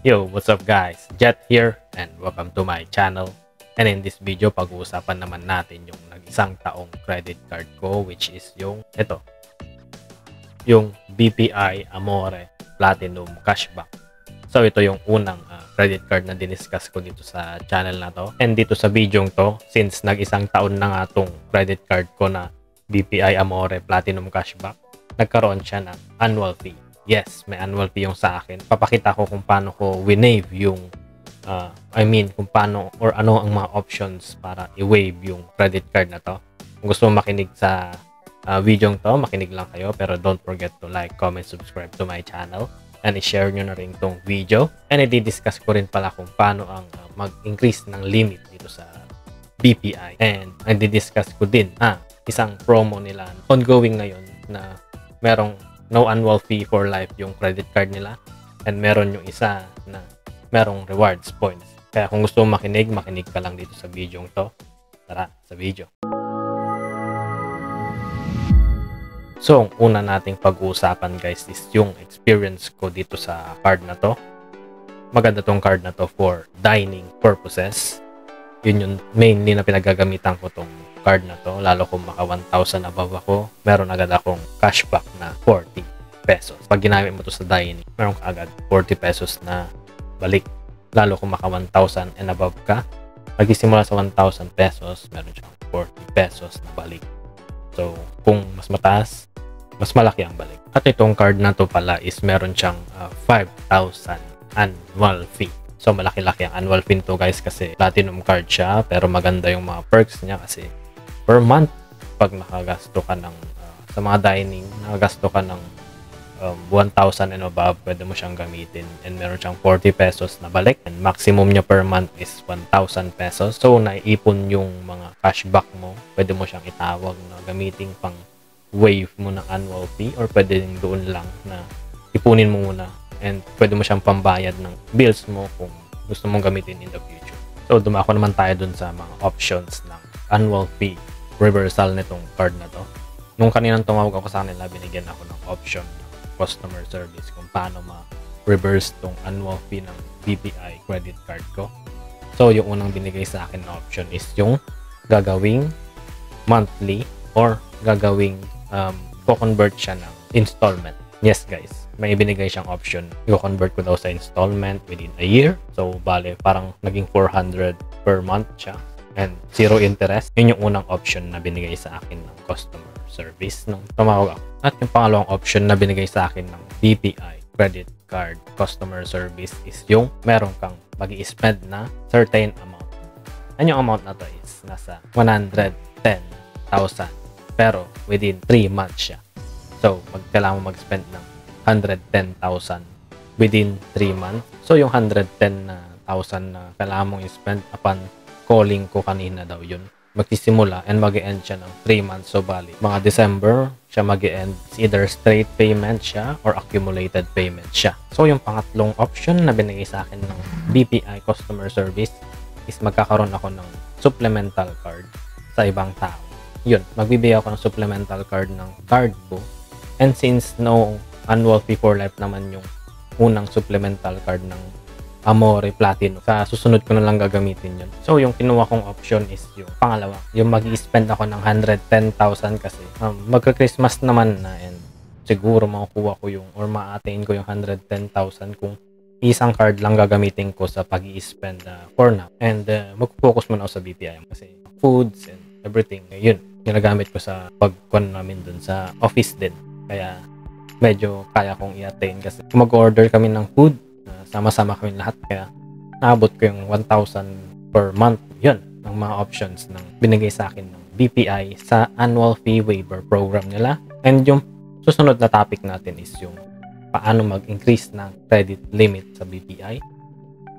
Yo, what's up guys? Jet here and welcome to my channel. And in this video, pag-uusapan naman natin yung nag-isang taong credit card ko, which is yung yung BPI Amore Platinum Cashback. So ito yung unang credit card na diniscuss ko dito sa channel na to. And dito sa video to, since nag-isang taon na nga tong credit card ko na BPI Amore Platinum Cashback, nagkaroon siya ng annual fee. Yes, may annual fee yung sa akin. Papakita ko kung paano ko winave yung kung paano or ano ang mga options para i-waive yung credit card na to. Kung gusto mo makinig sa video to, makinig lang kayo. Pero don't forget to like, comment, subscribe to my channel. And i-share nyo na rin tong video. And i-discuss ko rin pala kung paano ang mag-increase ng limit dito sa BPI. And i-discuss ko din isang promo nila ongoing ngayon na merong no annual fee for life yung credit card nila, and meron yung isa na merong rewards points. Kaya kung gusto mo makinig ka lang dito sa video to. Tara sa video. So ang una nating pag-uusapan guys is yung experience ko dito sa card na to. Maganda tong card na to for dining purposes. Yun yung mainly na pinagagamitan ko tong card na to, lalo kung maka 1,000 above ako, meron agad akong cashback na 40 pesos. Pag ginamit mo to sa dining, meron ka agad 40 pesos na balik. Lalo kung maka 1,000 and above ka, pagsisimula sa 1,000 pesos, meron siyang 40 pesos na balik. So, kung mas mataas, mas malaki ang balik. At itong card na to pala is meron siyang 5,000 annual fee. So, malaki-laki ang annual fee to guys kasi platinum card siya, pero maganda yung mga perks niya kasi per month, pag nakagasto ka ng sa mga dining, nakagasto ka ng 1,000 and above, pwede mo siyang gamitin, and meron siyang 40 pesos na balik, and maximum niya per month is 1,000 pesos. So naiipon yung mga cashback mo, pwede mo siyang itawag na gamitin pang waive mo ng annual fee, or pwede din doon lang na ipunin mo muna, and pwede mo siyang pambayad ng bills mo kung gusto mong gamitin in the future. So dumako naman tayo dun sa mga options ng annual fee reversal nitong card na to. Nung kaninang tumawag ako sa kanila, binigyan ako ng option ng customer service kung paano ma-reverse tong annual fee ng BPI credit card ko. So yung unang binigay sa akin na option is yung gagawing monthly or gagawing co-convert siya ng installment. Yes guys, may binigay siyang option. I-convert ko daw sa installment within a year. So bale, parang naging 400 per month siya. And zero interest. Yun yung unang option na binigay sa akin ng customer service nung tumawag ako. At yung pangalawang option na binigay sa akin ng BPI credit card customer service is yung meron kang mag-i-spend na certain amount. And yung amount na to is nasa 110,000 pero within 3 months siya. So, kailangan mo mag-spend ng 110,000 within 3 months. So, yung 110,000 na kailangan mong i-spend upon calling ko kanina daw yun, magsisimula and mag-e-end siya ng 3 months. So bali, mga December siya mag-e-end. Either straight payment siya or accumulated payment siya. So yung pangatlong option na binigay sa akin ng BPI customer service is magkakaroon ako ng supplemental card sa ibang tao. Yun, magbibigay ako ng supplemental card ng card ko. And since no annual fee for life naman yung unang supplemental card ng Amore Platinum, sa susunod ko na lang gagamitin yun. So yung kinuha kong option is yung pangalawa, yung mag-i-spend ako ng 110,000 kasi magka-Christmas naman na, and siguro makukuha ko yung or ma-attain ko yung 110,000 kung isang card lang gagamitin ko sa pag-i-spend for now. And mag-focus muna ako sa BPI kasi foods and everything, yun ginagamit ko sa pag-con namin dun sa office din. Kaya medyo kaya kong i-attain kasi kung mag-order kami ng food, sama-sama kami lahat, kaya naabot ko yung 1,000 per month. Yun ang mga options ng binigay sa akin ng BPI sa annual fee waiver program nila. And yung susunod na topic natin is yung paano mag-increase ng credit limit sa BPI.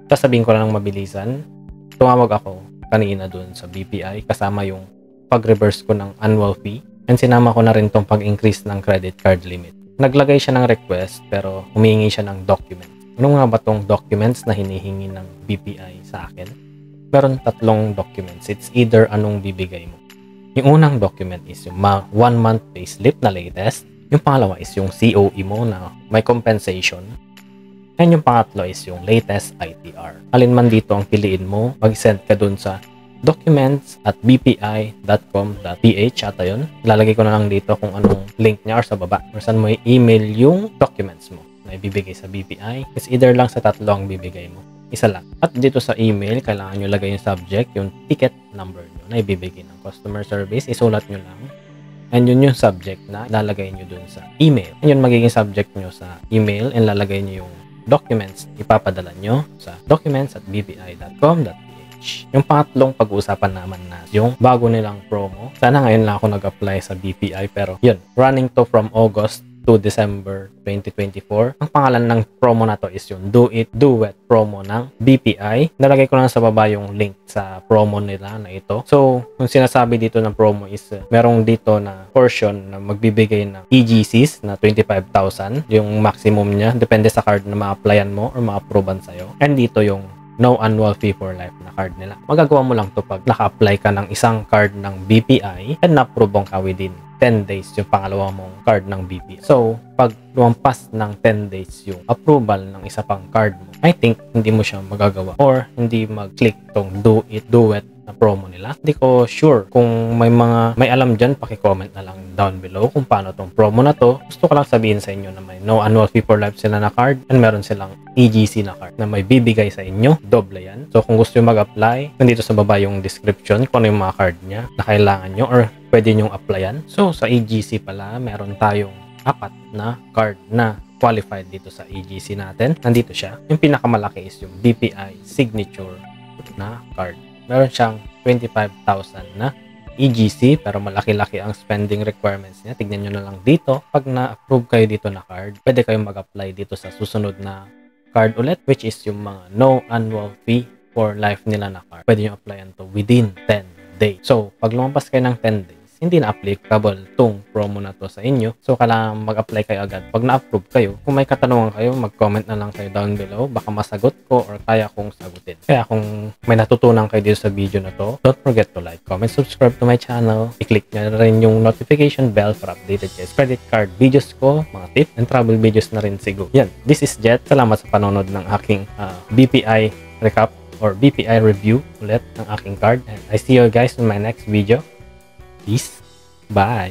Sasabihin ko lang ng mabilisan, tumawag ako kanina dun sa BPI kasama yung pag-reverse ko ng annual fee, and sinama ko na rin tong pag-increase ng credit card limit. Naglagay siya ng request pero humingi siya ng document. Ano nga ba tong documents na hinihingi ng BPI sa akin? Meron 3 documents. It's either anong bibigay mo. Yung unang document is yung 1 month payslip na latest. Yung pangalawa is yung COE mo na may compensation. And yung pangatlo is yung latest ITR. Alin man dito ang piliin mo, mag-send ka dun sa documents@bpi.com.ph ata yun. Ilalagay ko na lang dito kung anong link niya or sa baba. Or saan mo i-email yung documents mo na ibibigay sa BPI. It's either lang sa tatlo ang bibigay mo. Isa lang. At dito sa email, kailangan nyo lagay yung subject, yung ticket number nyo na ibibigay ng customer service. Isulat nyo lang. And yun yung subject na ilalagay nyo dun sa email. And yun magiging subject nyo sa email and lalagay nyo yung documents. Ipapadala nyo sa documents@bpi.com.ph. Yung pangatlong pag-uusapan naman na yung bago nilang promo. Sana ngayon lang ako nag-apply sa BPI pero yun, running to from August to December 2024. Ang pangalan ng promo na to is yung Do It, Do It promo ng BPI. Nalagay ko lang sa baba yung link sa promo nila na ito. So, yung sinasabi dito ng promo is merong dito na portion na magbibigay ng EGCs na 25,000. Yung maximum niya. Depende sa card na ma-applyan mo or ma-approvean sa'yo. And dito yung no annual fee for life na card nila. Magagawa mo lang to pag naka-apply ka ng isang card ng BPI and na-approve ka within 10 days yung pangalawa mong card ng BPI. So, pag lumampas ng 10 days yung approval ng isa pang card mo, I think hindi mo siya magagawa or hindi mag-click tong Do It, Do It na promo nila. Hindi ko sure kung may alam dyan, paki-comment na lang down below kung paano tong promo na to. Gusto ko lang sabihin sa inyo na may no annual fee for life sila na card and meron silang EGC na card na may bibigay sa inyo. Doble yan. So, kung gusto nyo mag-apply, nandito sa baba yung description kung ano yung mga card niya na kailangan nyo or pwede nyong applyan. So, sa EGC pala, meron tayong 4 na card na qualified dito sa EGC natin. Nandito siya. Yung pinakamalaki is yung BPI signature na card. Meron siyang 25,000 na EGC pero malaki-laki ang spending requirements niya. Tignan nyo na lang dito. Pag na-approve kayo dito na card, pwede kayong mag-apply dito sa susunod na card ulit, which is yung mga no annual fee for life nila na card. Pwede nyo applyan to within 10 days. So, pag lumabas kayo ng 10 days, hindi na applicable tong promo na to sa inyo. So, kailangan mag-apply kayo agad. Pag na-approve kayo, kung may katanungan kayo, mag-comment na lang kayo down below. Baka masagot ko or kaya kong sagutin. Kaya kung may natutunan kayo dito sa video na to, don't forget to like, comment, subscribe to my channel. I-click nyo na rin yung notification bell for updated credit card videos ko, mga tips, and travel videos na rin siguro. Yan, this is Jet. Salamat sa panonood ng aking BPI recap or BPI review ulit ng aking card. And I see you guys in my next video. Peace. Bye.